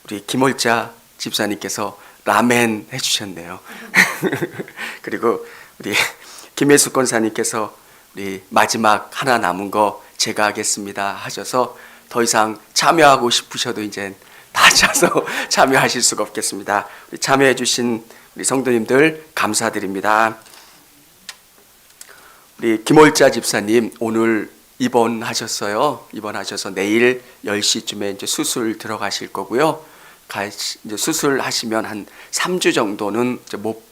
우리 김hol자 집사님께서 라멘 해주셨네요. 그리고 우리 김혜숙 권사님께서 우리 마지막 하나 남은 거 제가 하겠습니다 하셔서 더 이상 참여하고 싶으셔도 이제 다 차서 참여하실 수가 없겠습니다. 우리 참여해 주신 우리 성도님들 감사드립니다. 우리 김hol자 집사님 오늘 입원하셨어요. 입원하셔서 내일 10시쯤에 이제 수술 들어가실 거고요. 이제 수술하시면 한 3주 정도는 이제 못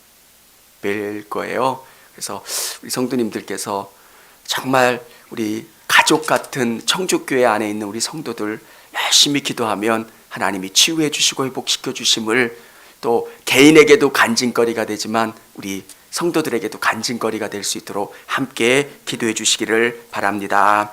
뵐 거예요. 그래서 우리 성도님들께서 정말 우리 가족 같은 청주교회 안에 있는 우리 성도들 열심히 기도하면 하나님이 치유해 주시고 회복시켜 주심을, 또 개인에게도 간증거리가 되지만 우리 성도들에게도 간증거리가 될 수 있도록 함께 기도해 주시기를 바랍니다.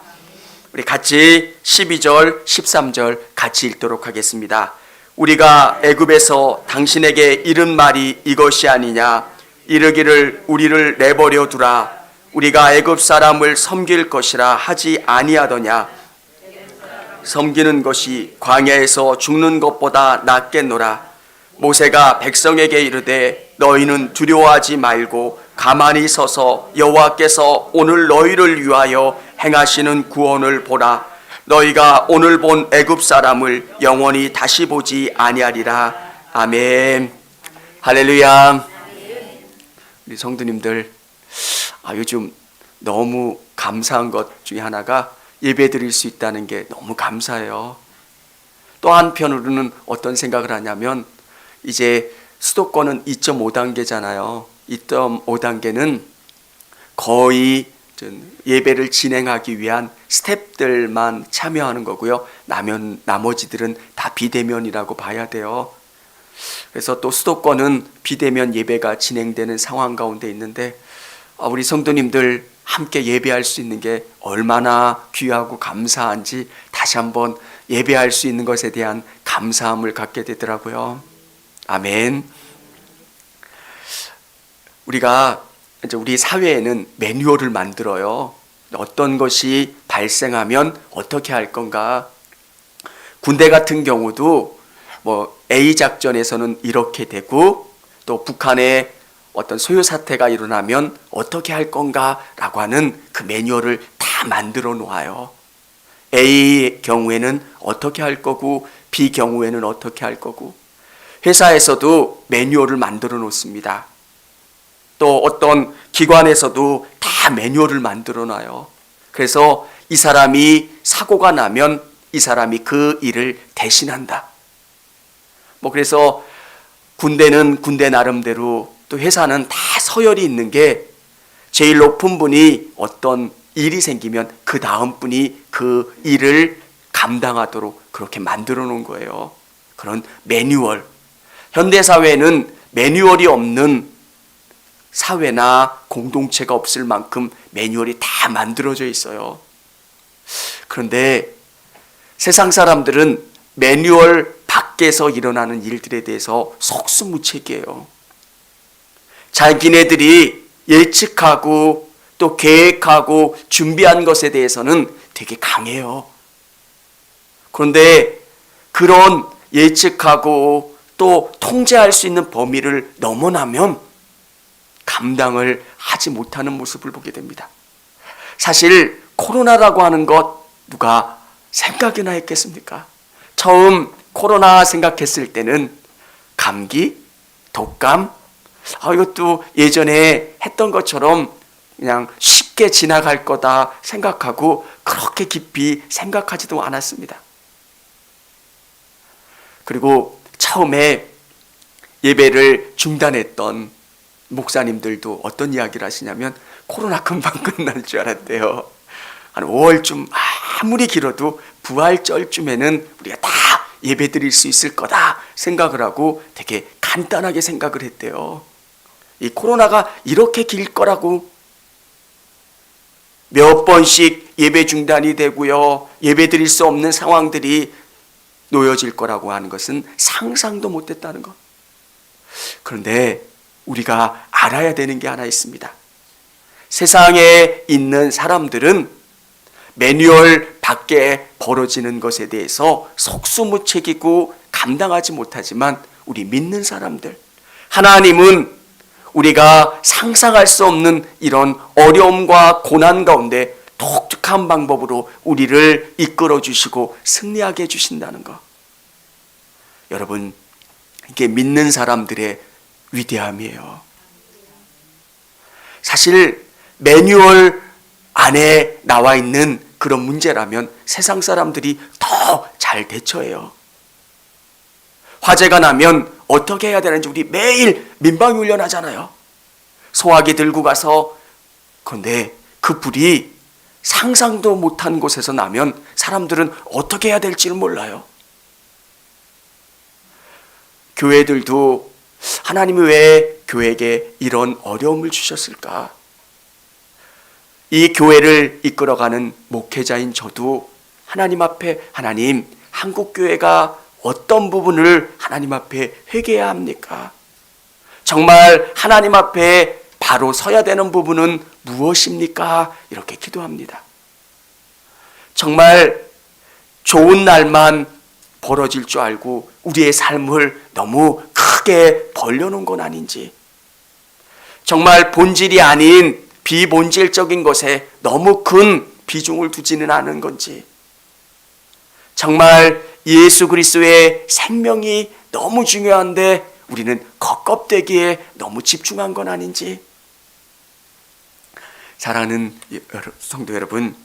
우리 같이 12절 13절 같이 읽도록 하겠습니다. 우리가 애굽에서 당신에게 이른 말이 이것이 아니냐. 이르기를 우리를 내버려 두라. 우리가 애굽 사람을 섬길 것이라 하지 아니하더냐. 섬기는 것이 광야에서 죽는 것보다 낫겠노라. 모세가 백성에게 이르되 너희는 두려워하지 말고 가만히 서서 여호와께서 오늘 너희를 위하여 행하시는 구원을 보라. 너희가 오늘 본 애굽 사람을 영원히 다시 보지 아니하리라. 아멘. 할렐루야. 우리 성도님들, 요즘 너무 감사한 것 중에 하나가 예배 드릴 수 있다는 게 너무 감사해요. 또 한편으로는 어떤 생각을 하냐면, 이제 수도권은 2.5단계잖아요. 2.5단계는 거의 예배를 진행하기 위한 스텝들만 참여하는 거고요. 나머지들은 다 비대면이라고 봐야 돼요. 그래서 또 수도권은 비대면 예배가 진행되는 상황 가운데 있는데, 우리 성도님들 함께 예배할 수 있는 게 얼마나 귀하고 감사한지 다시 한번 예배할 수 있는 것에 대한 감사함을 갖게 되더라고요. 아멘. 우리 사회에는 매뉴얼을 만들어요. 어떤 것이 발생하면 어떻게 할 건가. 군대 같은 경우도 A 작전에서는 이렇게 되고, 또 북한에 어떤 소요 사태가 일어나면 어떻게 할 건가라고 하는 그 매뉴얼을 다 만들어 놓아요. A 경우에는 어떻게 할 거고 B 경우에는 어떻게 할 거고. 회사에서도 매뉴얼을 만들어 놓습니다. 또 어떤 기관에서도 다 매뉴얼을 만들어 놔요. 그래서 이 사람이 사고가 나면 이 사람이 그 일을 대신한다. 그래서 군대는 군대 나름대로, 또 회사는 다 서열이 있는 게, 제일 높은 분이 어떤 일이 생기면 그 다음 분이 그 일을 감당하도록 그렇게 만들어 놓은 거예요. 그런 매뉴얼. 현대사회는 매뉴얼이 없는 사회나 공동체가 없을 만큼 매뉴얼이 다 만들어져 있어요. 그런데 세상 사람들은 매뉴얼 밖에서 일어나는 일들에 대해서 속수무책이에요. 자기네들이 예측하고 또 계획하고 준비한 것에 대해서는 되게 강해요. 그런데 그런 예측하고 또 통제할 수 있는 범위를 넘어나면 감당을 하지 못하는 모습을 보게 됩니다. 사실 코로나라고 하는 것 누가 생각이나 했겠습니까? 처음 코로나 생각했을 때는 감기, 독감, 이것도 예전에 했던 것처럼 그냥 쉽게 지나갈 거다 생각하고 그렇게 깊이 생각하지도 않았습니다. 그리고 처음에 예배를 중단했던 목사님들도 어떤 이야기를 하시냐면 코로나 금방 끝날 줄 알았대요. 한 5월쯤 아무리 길어도 부활절쯤에는 우리가 다 예배 드릴 수 있을 거다 생각을 하고 되게 간단하게 생각을 했대요. 이 코로나가 이렇게 길 거라고, 몇 번씩 예배 중단이 되고요, 예배 드릴 수 없는 상황들이 놓여질 거라고 하는 것은 상상도 못했다는 것. 그런데 우리가 알아야 되는 게 하나 있습니다. 세상에 있는 사람들은 매뉴얼 밖에 벌어지는 것에 대해서 속수무책이고 감당하지 못하지만 우리 믿는 사람들, 하나님은 우리가 상상할 수 없는 이런 어려움과 고난 가운데 독특한 방법으로 우리를 이끌어 주시고 승리하게 해주신다는 것. 여러분, 이게 믿는 사람들의 위대함이에요. 사실 매뉴얼 안에 나와 있는 그런 문제라면 세상 사람들이 더 잘 대처해요. 화재가 나면 어떻게 해야 되는지 우리 매일 민방위훈련 하잖아요. 소화기 들고 가서. 그런데 그 불이 상상도 못한 곳에서 나면 사람들은 어떻게 해야 될지를 몰라요. 교회들도 하나님이 왜 교회에게 이런 어려움을 주셨을까? 이 교회를 이끌어가는 목회자인 저도 하나님 앞에, 하나님, 한국교회가 어떤 부분을 하나님 앞에 회개해야 합니까? 정말 하나님 앞에 바로 서야 되는 부분은 무엇입니까? 이렇게 기도합니다. 정말 좋은 날만 벌어질 줄 알고 우리의 삶을 너무 크게 벌려놓은 건 아닌지, 정말 본질이 아닌 비본질적인 것에 너무 큰 비중을 두지는 않은 건지, 정말 예수 그리스도의 생명이 너무 중요한데 우리는 겉껍데기에 너무 집중한 건 아닌지. 사랑하는 성도 여러분,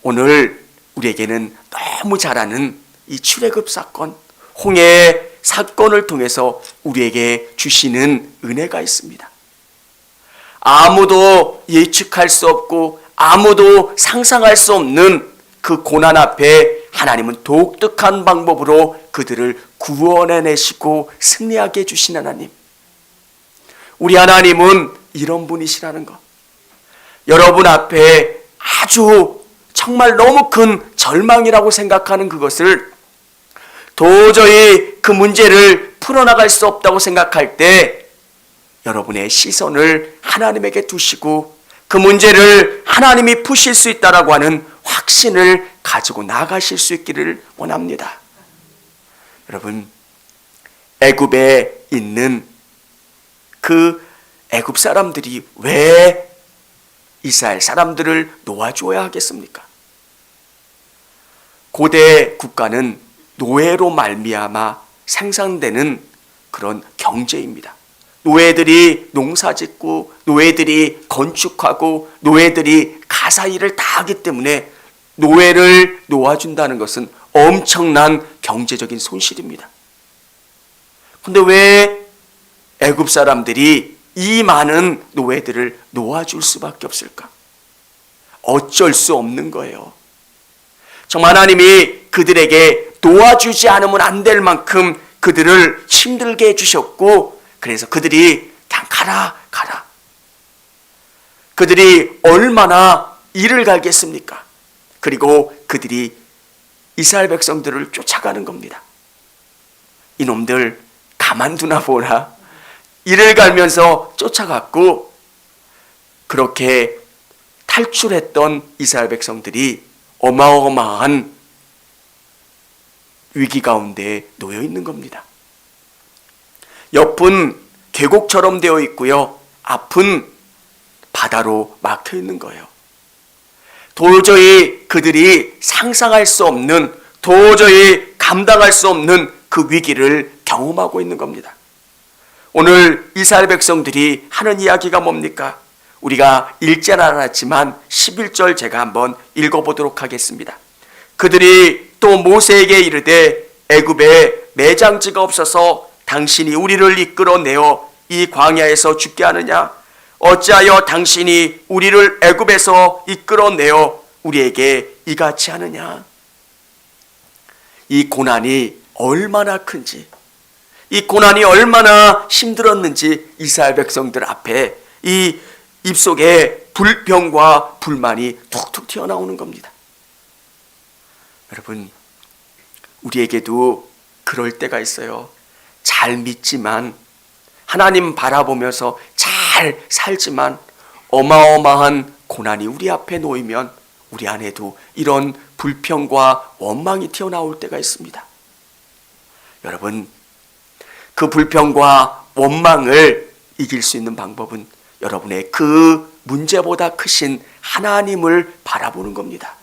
오늘 우리에게는 너무 잘 아는 이 출애굽 사건, 홍해 사건을 통해서 우리에게 주시는 은혜가 있습니다. 아무도 예측할 수 없고 아무도 상상할 수 없는 그 고난 앞에 하나님은 독특한 방법으로 그들을 구원해내시고 승리하게 해주신 하나님. 우리 하나님은 이런 분이시라는 것. 여러분 앞에 아주 정말 너무 큰 절망이라고 생각하는 그것을, 도저히 그 문제를 풀어나갈 수 없다고 생각할 때 여러분의 시선을 하나님에게 두시고 그 문제를 하나님이 푸실 수 있다라고 하는 확신을 가지고 나가실 수 있기를 원합니다. 여러분, 애굽에 있는 그 애굽 사람들이 왜 이스라엘 사람들을 놓아줘야 하겠습니까? 고대 국가는 노예로 말미암아 생산되는 그런 경제입니다. 노예들이 농사짓고 노예들이 건축하고 노예들이 가사일을 다 하기 때문에 노예를 놓아준다는 것은 엄청난 경제적인 손실입니다. 그런데 왜 애굽 사람들이 이 많은 노예들을 놓아줄 수밖에 없을까? 어쩔 수 없는 거예요. 정말 하나님이 그들에게 도와주지 않으면 안 될 만큼 그들을 힘들게 해주셨고, 그래서 그들이 그냥 가라. 그들이 얼마나 이를 갈겠습니까? 그리고 그들이 이스라엘 백성들을 쫓아가는 겁니다. 이놈들 가만두나 보라. 이를 갈면서 쫓아갔고, 그렇게 탈출했던 이스라엘 백성들이 어마어마한 위기 가운데 놓여 있는 겁니다. 옆은 계곡처럼 되어 있고요, 앞은 바다로 막혀 있는 거예요. 도저히 그들이 상상할 수 없는, 도저히 감당할 수 없는 그 위기를 경험하고 있는 겁니다. 오늘 이스라엘 백성들이 하는 이야기가 뭡니까? 우리가 읽지는 않았지만 11절 제가 한번 읽어보도록 하겠습니다. 그들이 또 모세에게 이르되 애굽에 매장지가 없어서 당신이 우리를 이끌어내어 이 광야에서 죽게 하느냐? 어찌하여 당신이 우리를 애굽에서 이끌어내어 우리에게 이같이 하느냐? 이 고난이 얼마나 큰지, 이 고난이 얼마나 힘들었는지 이스라엘 백성들 앞에 이 입속에 불평과 불만이 툭툭 튀어나오는 겁니다. 여러분, 우리에게도 그럴 때가 있어요. 잘 믿지만, 하나님 바라보면서 잘 살지만 어마어마한 고난이 우리 앞에 놓이면 우리 안에도 이런 불평과 원망이 튀어나올 때가 있습니다. 여러분, 그 불평과 원망을 이길 수 있는 방법은 여러분의 그 문제보다 크신 하나님을 바라보는 겁니다.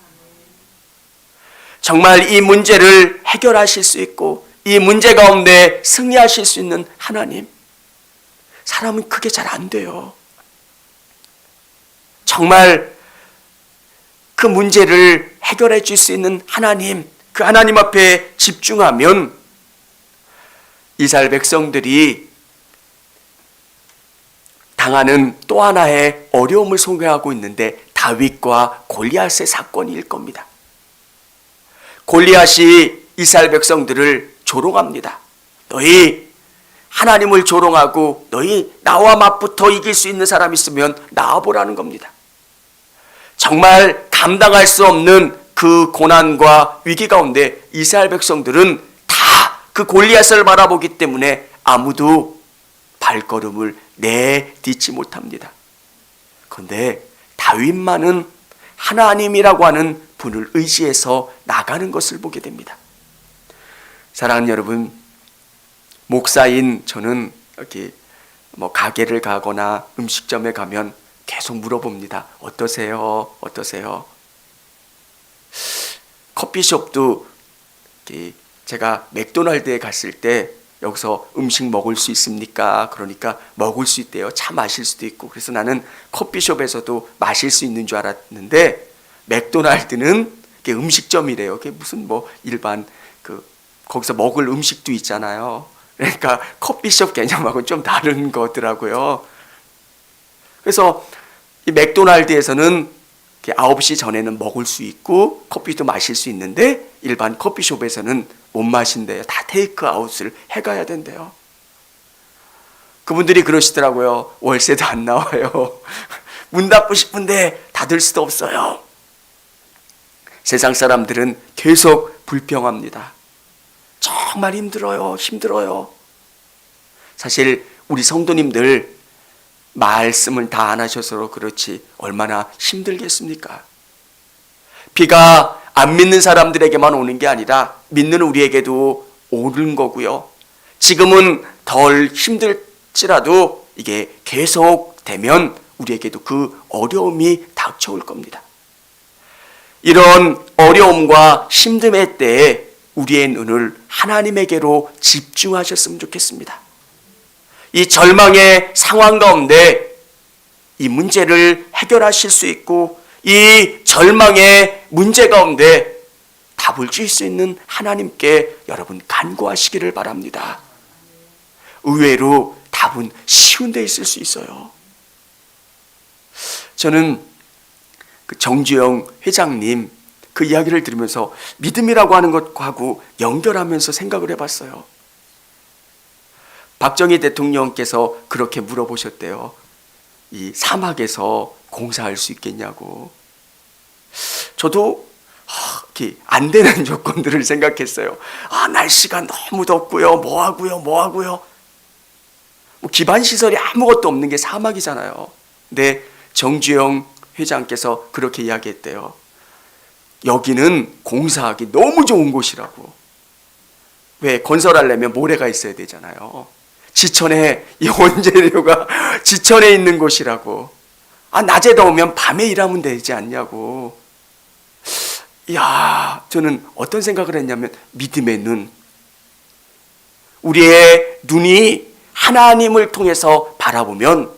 정말 이 문제를 해결하실 수 있고 이 문제 가운데 승리하실 수 있는 하나님, 사람은 그게 잘 안 돼요. 정말 그 문제를 해결해 줄 수 있는 하나님, 그 하나님 앞에 집중하면 이스라엘 백성들이 당하는 또 하나의 어려움을 소개하고 있는데 다윗과 골리앗의 사건일 겁니다. 골리앗이 이스라엘 백성들을 조롱합니다. 너희 하나님을 조롱하고 너희 나와 맞붙어 이길 수 있는 사람 있으면 나와보라는 겁니다. 정말 감당할 수 없는 그 고난과 위기 가운데 이스라엘 백성들은 다 그 골리앗을 바라보기 때문에 아무도 발걸음을 내딛지 못합니다. 그런데 다윗만은 하나님이라고 하는 분을 의지해서 나가는 것을 보게 됩니다. 사랑하는 여러분, 목사인 저는 이렇게 가게를 가거나 음식점에 가면 계속 물어봅니다. 어떠세요? 어떠세요? 커피숍도 제가 맥도날드에 갔을 때 여기서 음식 먹을 수 있습니까? 그러니까 먹을 수 있대요. 차 마실 수도 있고. 그래서 나는 커피숍에서도 마실 수 있는 줄 알았는데 맥도날드는 음식점이래요. 그게 무슨 일반 거기서 먹을 음식도 있잖아요. 그러니까 커피숍 개념하고는 좀 다른 거더라고요. 그래서 이 맥도날드에서는 9시 전에는 먹을 수 있고 커피도 마실 수 있는데 일반 커피숍에서는 못 마신대요. 다 테이크아웃을 해가야 된대요. 그분들이 그러시더라고요. 월세도 안 나와요. 문 닫고 싶은데 닫을 수도 없어요. 세상 사람들은 계속 불평합니다. 정말 힘들어요. 사실 우리 성도님들 말씀을 다 안 하셔서 그렇지 얼마나 힘들겠습니까? 비가 안 믿는 사람들에게만 오는 게 아니라 믿는 우리에게도 오는 거고요. 지금은 덜 힘들지라도 이게 계속 되면 우리에게도 그 어려움이 닥쳐올 겁니다. 이런 어려움과 힘듦의 때에 우리의 눈을 하나님에게로 집중하셨으면 좋겠습니다. 이 절망의 상황 가운데 이 문제를 해결하실 수 있고 이 절망의 문제 가운데 답을 줄 수 있는 하나님께 여러분 간구하시기를 바랍니다. 의외로 답은 쉬운 데 있을 수 있어요. 저는 그 정주영 회장님 그 이야기를 들으면서 믿음이라고 하는 것하고 연결하면서 생각을 해봤어요. 박정희 대통령께서 그렇게 물어보셨대요. 이 사막에서 공사할 수 있겠냐고. 저도 안 되는 조건들을 생각했어요. 날씨가 너무 덥고요. 뭐 하고요. 기반 시설이 아무것도 없는 게 사막이잖아요. 근데 정주영 회장께서 그렇게 이야기했대요. 여기는 공사하기 너무 좋은 곳이라고. 왜? 건설하려면 모래가 있어야 되잖아요. 지천에 이 원재료가 지천에 있는 곳이라고. 낮에 더우면 밤에 일하면 되지 않냐고. 저는 어떤 생각을 했냐면 믿음의 눈. 우리의 눈이 하나님을 통해서 바라보면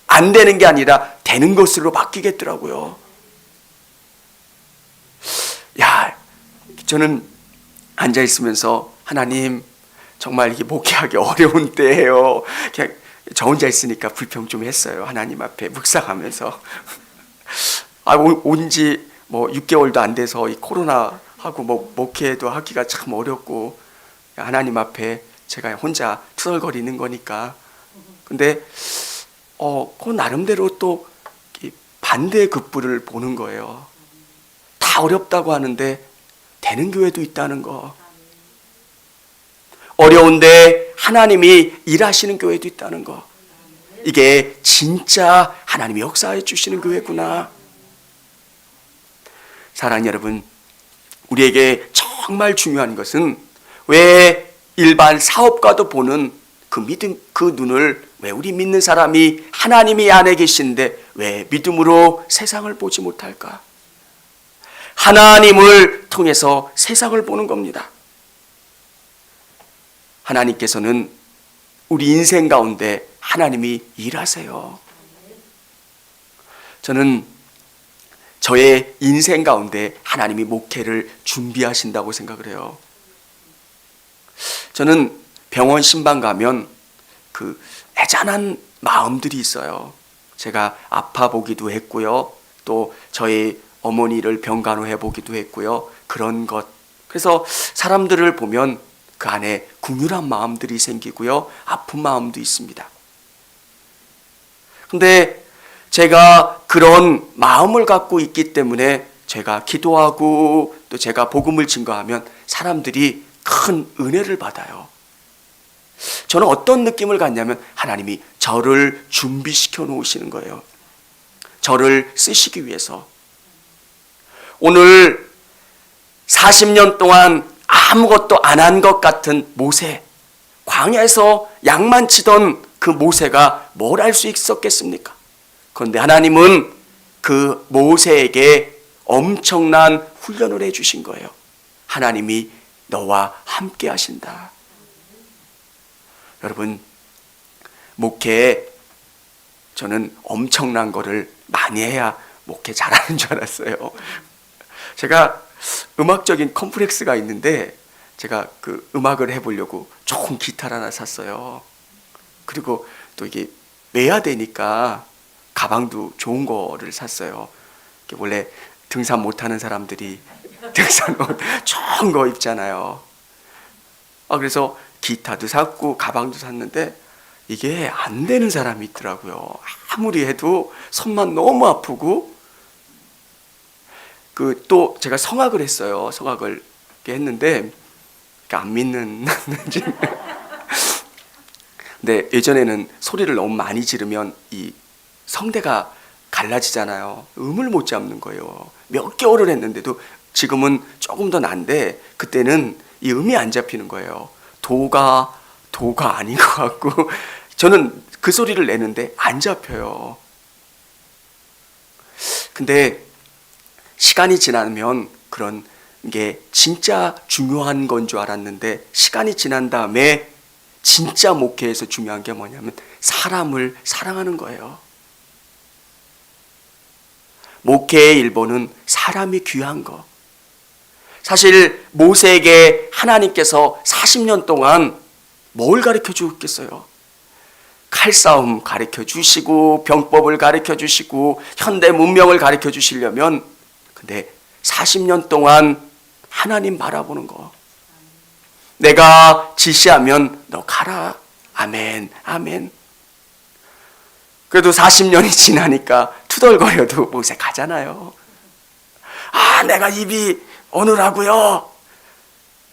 안 되는 게 아니라 되는 것으로 바뀌겠더라고요. 저는 앉아 있으면서 하나님 정말 이게 목회하기 어려운 때예요. 그냥 저 혼자 있으니까 불평 좀 했어요. 하나님 앞에 묵상하면서. 온지 6개월도 안 돼서 이 코로나하고 목회도 하기가 참 어렵고 하나님 앞에 제가 혼자 투덜거리는 거니까. 근데 그 나름대로 또 반대의 급부를 보는 거예요. 다 어렵다고 하는데 되는 교회도 있다는 거. 어려운데 하나님이 일하시는 교회도 있다는 거. 이게 진짜 하나님이 역사해 주시는 교회구나. 사랑하는 여러분, 우리에게 정말 중요한 것은 왜 일반 사업가도 보는 그 믿음, 그 눈을 왜 우리 믿는 사람이 하나님이 안에 계신데 왜 믿음으로 세상을 보지 못할까? 하나님을 통해서 세상을 보는 겁니다. 하나님께서는 우리 인생 가운데 하나님이 일하세요. 저는 저의 인생 가운데 하나님이 목회를 준비하신다고 생각을 해요. 저는 병원 신방 가면 그 애잔한 마음들이 있어요. 제가 아파 보기도 했고요. 또 저희 어머니를 병간호해 보기도 했고요. 그런 것. 그래서 사람들을 보면 그 안에 긍휼한 마음들이 생기고요. 아픈 마음도 있습니다. 근데 제가 그런 마음을 갖고 있기 때문에 제가 기도하고 또 제가 복음을 증거하면 사람들이 큰 은혜를 받아요. 저는 어떤 느낌을 갖냐면 하나님이 저를 준비시켜 놓으시는 거예요. 저를 쓰시기 위해서. 오늘 40년 동안 아무것도 안 한 것 같은 모세, 광야에서 양만 치던 그 모세가 뭘 할 수 있었겠습니까? 그런데 하나님은 그 모세에게 엄청난 훈련을 해주신 거예요. 하나님이 너와 함께 하신다. 여러분, 목회에 저는 엄청난 거를 많이 해야 목회 잘하는 줄 알았어요. 제가 음악적인 컴플렉스가 있는데 제가 그 음악을 해보려고 좋은 기타를 하나 샀어요. 그리고 또 이게 매야 되니까 가방도 좋은 거를 샀어요. 원래 등산 못하는 사람들이 등산 옷 좋은 거 입잖아요. 그래서 기타도 샀고 가방도 샀는데 이게 안 되는 사람이 있더라고요. 아무리 해도 손만 너무 아프고, 그 또 제가 성악을 했어요. 성악을 했는데 안 믿는 근데 예전에는 소리를 너무 많이 지르면 이 성대가 갈라지잖아요. 음을 못 잡는 거예요. 몇 개월을 했는데도 지금은 조금 더 난데 그때는 이 음이 안 잡히는 거예요. 도가 아닌 것 같고 저는 그 소리를 내는데 안 잡혀요. 근데 시간이 지나면 그런 게 진짜 중요한 건 줄 알았는데 시간이 지난 다음에 진짜 목회에서 중요한 게 뭐냐면 사람을 사랑하는 거예요. 목회의 일본은 사람이 귀한 거. 사실 모세에게 하나님께서 40년 동안 뭘 가르쳐 주겠어요? 칼싸움 가르쳐 주시고 병법을 가르쳐 주시고 현대 문명을 가르쳐 주시려면, 근데 40년 동안 하나님 바라보는 거. 내가 지시하면 너 가라. 아멘, 아멘. 그래도 40년이 지나니까 투덜거려도 모세 가잖아요. 내가 입이 오늘하고요.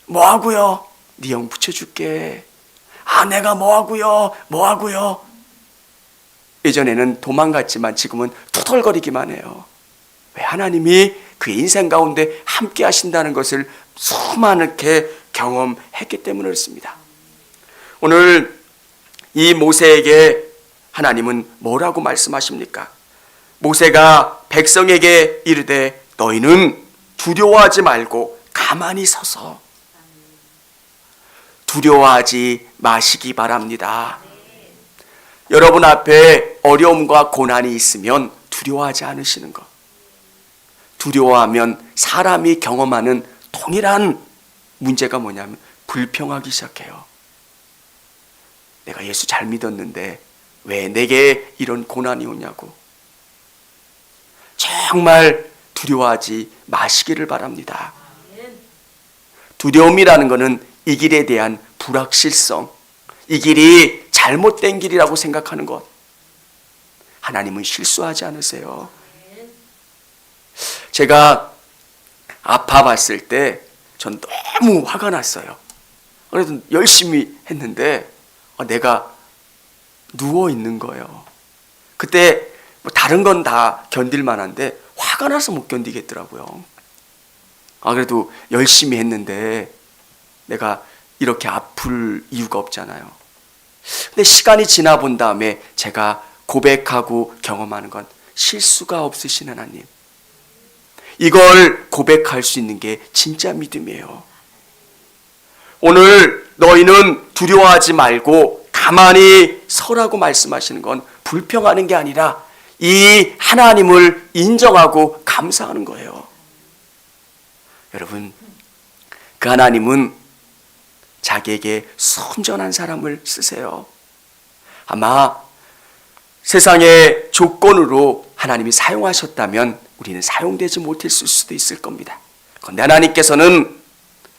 뭐하고요? 네 영 붙여줄게. 내가 뭐하고요. 예전에는 도망갔지만 지금은 투덜거리기만 해요. 왜? 하나님이 그 인생 가운데 함께 하신다는 것을 수많게 경험했기 때문에 그렇습니다. 오늘 이 모세에게 하나님은 뭐라고 말씀하십니까? 모세가 백성에게 이르되 너희는 두려워하지 말고 가만히 서서, 두려워하지 마시기 바랍니다. 여러분 앞에 어려움과 고난이 있으면 두려워하지 않으시는 것. 두려워하면 사람이 경험하는 동일한 문제가 뭐냐면 불평하기 시작해요. 내가 예수 잘 믿었는데 왜 내게 이런 고난이 오냐고. 정말 두려워하지 마시기를 바랍니다. 두려움이라는 것은 이 길에 대한 불확실성, 이 길이 잘못된 길이라고 생각하는 것. 하나님은 실수하지 않으세요. 제가 아파봤을 때 전 너무 화가 났어요. 그래서 열심히 했는데 내가 누워 있는 거예요. 그때 뭐 다른 건 다 견딜 만한데 화가 나서 못 견디겠더라고요. 그래도 열심히 했는데 내가 이렇게 아플 이유가 없잖아요. 근데 시간이 지나 본 다음에 제가 고백하고 경험하는 건 실수가 없으신 하나님. 이걸 고백할 수 있는 게 진짜 믿음이에요. 오늘 너희는 두려워하지 말고 가만히 서라고 말씀하시는 건 불평하는 게 아니라 이 하나님을 인정하고 감사하는 거예요. 여러분, 그 하나님은 자기에게 순전한 사람을 쓰세요. 아마 세상의 조건으로 하나님이 사용하셨다면 우리는 사용되지 못했을 수도 있을 겁니다. 그런데 하나님께서는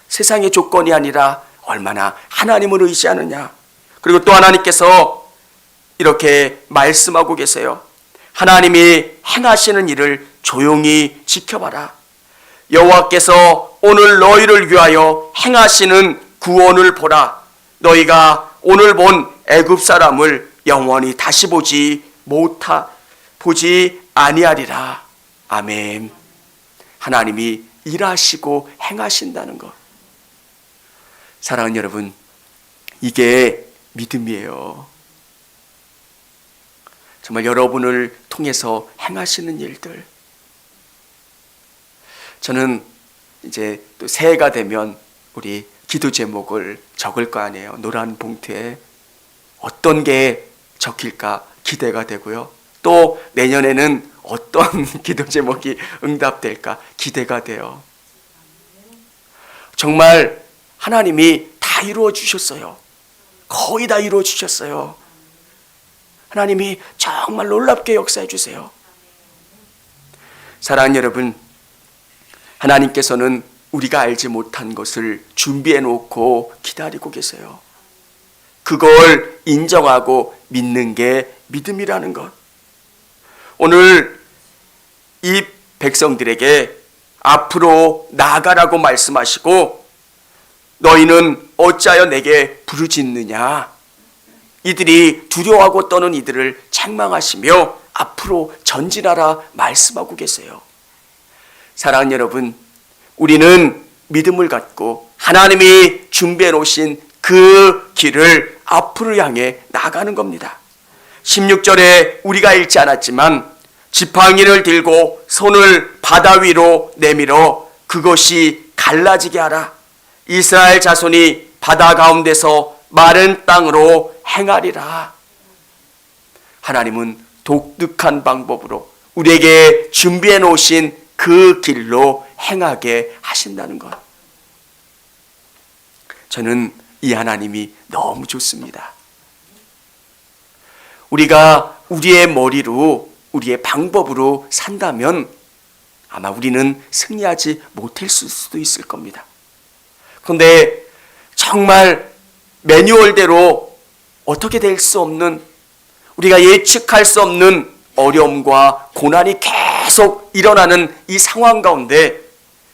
세상의 조건이 아니라 얼마나 하나님을 의지하느냐. 그리고 또 하나님께서 이렇게 말씀하고 계세요. 하나님이 행하시는 일을 조용히 지켜봐라. 여호와께서 오늘 너희를 위하여 행하시는 구원을 보라. 너희가 오늘 본 애굽 사람을 영원히 다시 보지 아니하리라. 아멘. 하나님이 일하시고 행하신다는 것. 사랑하는 여러분, 이게 믿음이에요. 정말 여러분을 통해서 행하시는 일들. 저는 이제 또 새해가 되면 우리 기도 제목을 적을 거 아니에요. 노란 봉투에 어떤 게 적힐까 기대가 되고요. 또 내년에는 어떤 기도 제목이 응답될까 기대가 돼요. 정말 하나님이 다 이루어 주셨어요. 거의 다 이루어 주셨어요. 하나님이 정말 놀랍게 역사해 주세요. 사랑하는 여러분, 하나님께서는 우리가 알지 못한 것을 준비해 놓고 기다리고 계세요. 그걸 인정하고 믿는 게 믿음이라는 것. 오늘 이 백성들에게 앞으로 나아가라고 말씀하시고 너희는 어찌하여 내게 부르짖느냐. 이들이 두려워하고 떠는 이들을 책망하시며 앞으로 전진하라 말씀하고 계세요. 사랑하는 여러분, 우리는 믿음을 갖고 하나님이 준비해 놓으신 그 길을 앞으로 향해 나가는 겁니다. 16절에 우리가 읽지 않았지만 지팡이를 들고 손을 바다 위로 내밀어 그것이 갈라지게 하라. 이스라엘 자손이 바다 가운데서 마른 땅으로 행하리라. 하나님은 독특한 방법으로 우리에게 준비해 놓으신 그 길로 행하게 하신다는 것. 저는 이 하나님이 너무 좋습니다. 우리가 우리의 머리로 우리의 방법으로 산다면 아마 우리는 승리하지 못할 수도 있을 겁니다. 그런데 정말 매뉴얼대로 어떻게 될 수 없는, 우리가 예측할 수 없는 어려움과 고난이 계속 일어나는 이 상황 가운데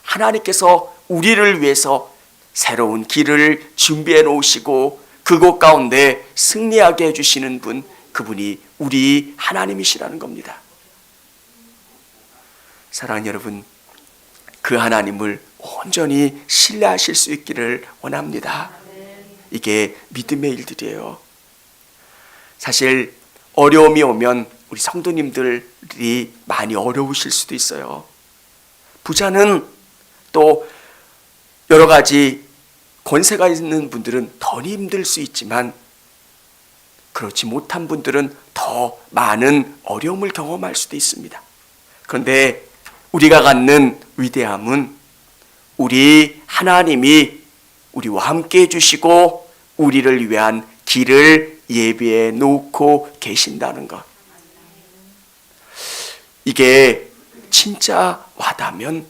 하나님께서 우리를 위해서 새로운 길을 준비해 놓으시고 그곳 가운데 승리하게 해주시는 분, 그분이 우리 하나님이시라는 겁니다. 사랑하는 여러분, 그 하나님을 온전히 신뢰하실 수 있기를 원합니다. 이게 믿음의 일들이에요. 사실 어려움이 오면 우리 성도님들이 많이 어려우실 수도 있어요. 부자는 또 여러 가지 권세가 있는 분들은 더 힘들 수 있지만 그렇지 못한 분들은 더 많은 어려움을 경험할 수도 있습니다. 그런데 우리가 갖는 위대함은 우리 하나님이 우리와 함께 해주시고 우리를 위한 길을 예비해 놓고 계신다는 것. 이게 진짜 와닿으면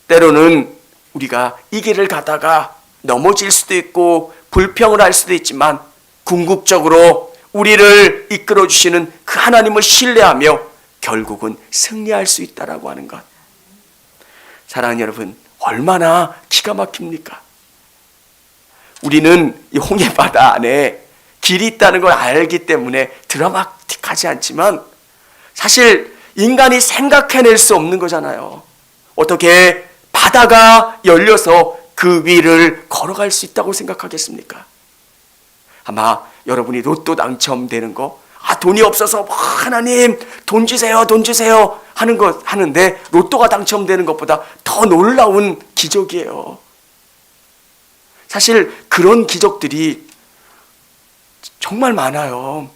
때로는 우리가 이 길을 가다가 넘어질 수도 있고 불평을 할 수도 있지만 궁극적으로 우리를 이끌어 주시는 그 하나님을 신뢰하며 결국은 승리할 수 있다라고 하는 것. 사랑하는 여러분, 얼마나 기가 막힙니까? 우리는 이 홍해바다 안에 길이 있다는 걸 알기 때문에 드라마틱하지 않지만 사실 인간이 생각해낼 수 없는 거잖아요. 어떻게 바다가 열려서 그 위를 걸어갈 수 있다고 생각하겠습니까? 아마 여러분이 로또 당첨되는 거, 돈이 없어서 하나님 돈 주세요, 돈 주세요 하는데 로또가 당첨되는 것보다 더 놀라운 기적이에요. 사실 그런 기적들이 정말 많아요.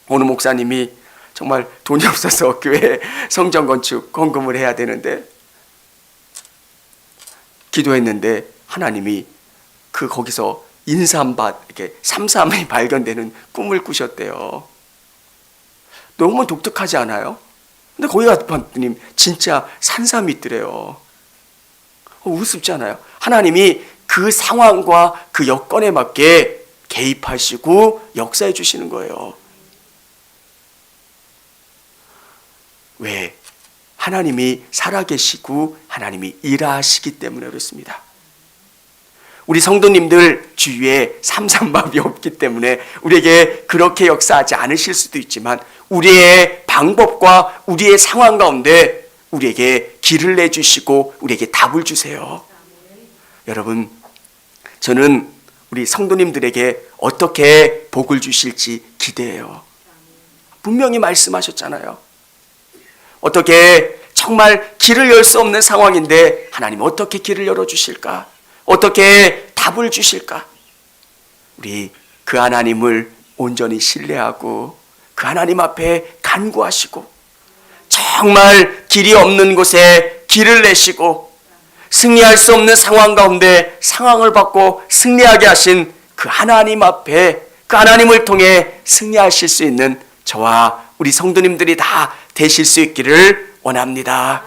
어느 목사님이 정말 돈이 없어서 교회 성전 건축 헌금을 해야 되는데 기도했는데 하나님이 거기서 인삼밭 이렇게 삼삼이 발견되는 꿈을 꾸셨대요. 너무 독특하지 않아요? 근데 거기 갔더니 진짜 산삼이 있더래요. 우습지 않아요? 하나님이 그 상황과 그 여건에 맞게 개입하시고 역사해 주시는 거예요. 왜? 하나님이 살아계시고 하나님이 일하시기 때문에 그렇습니다. 우리 성도님들 주위에 삼삼밥이 없기 때문에 우리에게 그렇게 역사하지 않으실 수도 있지만 우리의 방법과 우리의 상황 가운데 우리에게 길을 내주시고 우리에게 답을 주세요. 여러분, 저는 우리 성도님들에게 어떻게 복을 주실지 기대해요. 분명히 말씀하셨잖아요. 어떻게 정말 길을 열 수 없는 상황인데 하나님 어떻게 길을 열어주실까? 어떻게 답을 주실까? 우리 그 하나님을 온전히 신뢰하고 그 하나님 앞에 간구하시고 정말 길이 없는 곳에 길을 내시고 승리할 수 없는 상황 가운데 상황을 받고 승리하게 하신 그 하나님 앞에 그 하나님을 통해 승리하실 수 있는 저와 우리 성도님들이 다 되실 수 있기를 원합니다.